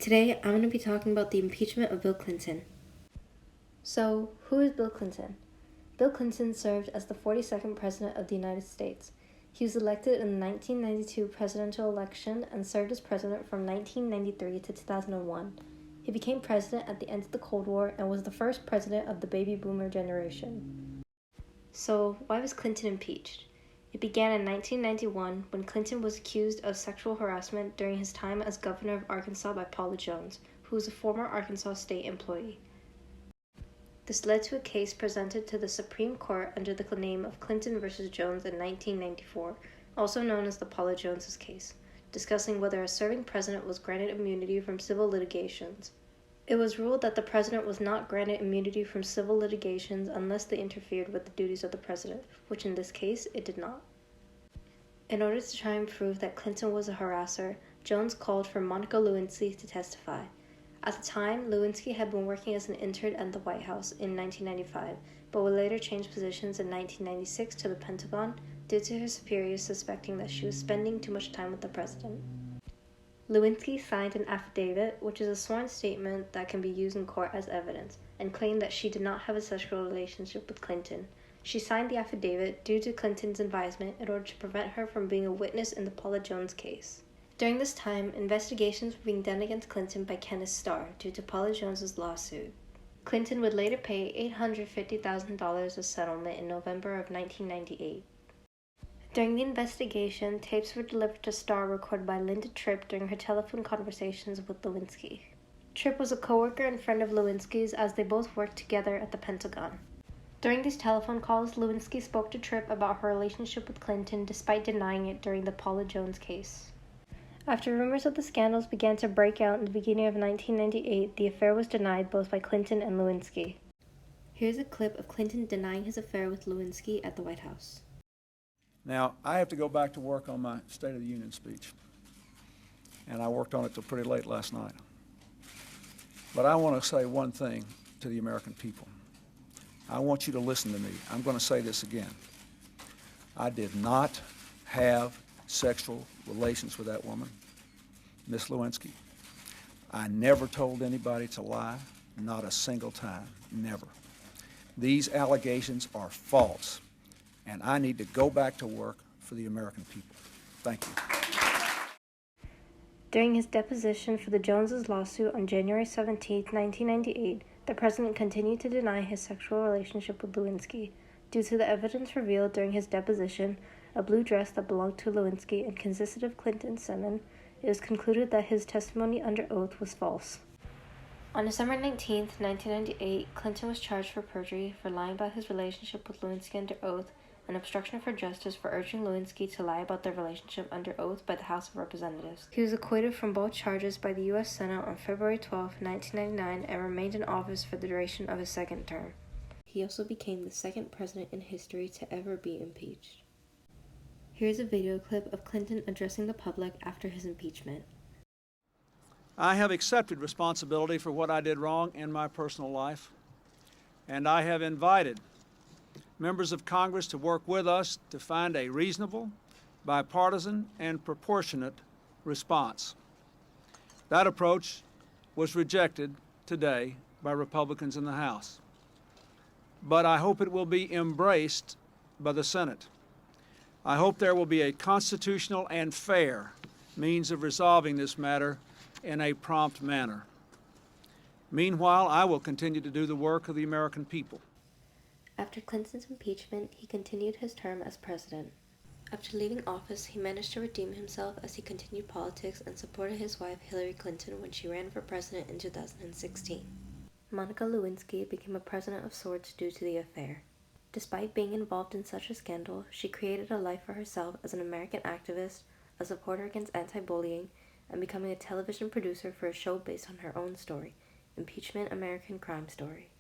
Today, I'm going to be talking about the impeachment of Bill Clinton. So, who is Bill Clinton? Bill Clinton served as the 42nd President of the United States. He was elected in the 1992 presidential election and served as president from 1993 to 2001. He became president at the end of the Cold War and was the first president of the baby boomer generation. So, why was Clinton impeached? It began in 1991 when Clinton was accused of sexual harassment during his time as governor of Arkansas by Paula Jones, who was a former Arkansas state employee. This led to a case presented to the Supreme Court under the name of Clinton v. Jones in 1994, also known as the Paula Jones case, discussing whether a serving president was granted immunity from civil litigations. It was ruled that the president was not granted immunity from civil litigations unless they interfered with the duties of the president, which in this case it did not. In order to try and prove that Clinton was a harasser, Jones called for Monica Lewinsky to testify. At the time, Lewinsky had been working as an intern at the White House in 1995, but would later change positions in 1996 to the Pentagon due to her superiors suspecting that she was spending too much time with the president. Lewinsky signed an affidavit, which is a sworn statement that can be used in court as evidence, and claimed that she did not have a sexual relationship with Clinton. She signed the affidavit due to Clinton's advisement in order to prevent her from being a witness in the Paula Jones case. During this time, investigations were being done against Clinton by Kenneth Starr due to Paula Jones's lawsuit. Clinton would later pay $850,000 as settlement in November of 1998. During the investigation, tapes were delivered to Starr recorded by Linda Tripp during her telephone conversations with Lewinsky. Tripp was a coworker and friend of Lewinsky's as they both worked together at the Pentagon. During these telephone calls, Lewinsky spoke to Tripp about her relationship with Clinton despite denying it during the Paula Jones case. After rumors of the scandals began to break out in the beginning of 1998, the affair was denied both by Clinton and Lewinsky. Here's a clip of Clinton denying his affair with Lewinsky at the White House. Now, I have to go back to work on my State of the Union speech, and I worked on it till pretty late last night. But I want to say one thing to the American people. I want you to listen to me. I'm going to say this again. I did not have sexual relations with that woman, Miss Lewinsky. I never told anybody to lie, not a single time, never. These allegations are false, and I need to go back to work for the American people. Thank you. During his deposition for the Joneses lawsuit on January 17, 1998, the president continued to deny his sexual relationship with Lewinsky. Due to the evidence revealed during his deposition, a blue dress that belonged to Lewinsky and consisted of Clinton's semen, it was concluded that his testimony under oath was false. On December 19, 1998, Clinton was charged for perjury for lying about his relationship with Lewinsky under oath and obstruction of justice for urging Lewinsky to lie about their relationship under oath by the House of Representatives. He was acquitted from both charges by the U.S. Senate on February 12, 1999, and remained in office for the duration of his second term. He also became the second president in history to ever be impeached. Here's a video clip of Clinton addressing the public after his impeachment. I have accepted responsibility for what I did wrong in my personal life, and I have invited members of Congress to work with us to find a reasonable, bipartisan, and proportionate response. That approach was rejected today by Republicans in the House, but I hope it will be embraced by the Senate. I hope there will be a constitutional and fair means of resolving this matter in a prompt manner. Meanwhile, I will continue to do the work of the American people. After Clinton's impeachment, he continued his term as president. After leaving office, he managed to redeem himself as he continued politics and supported his wife Hillary Clinton when she ran for president in 2016. Monica Lewinsky became a president of sorts due to the affair. Despite being involved in such a scandal, she created a life for herself as an American activist, a supporter against anti-bullying, and becoming a television producer for a show based on her own story, Impeachment: American Crime Story.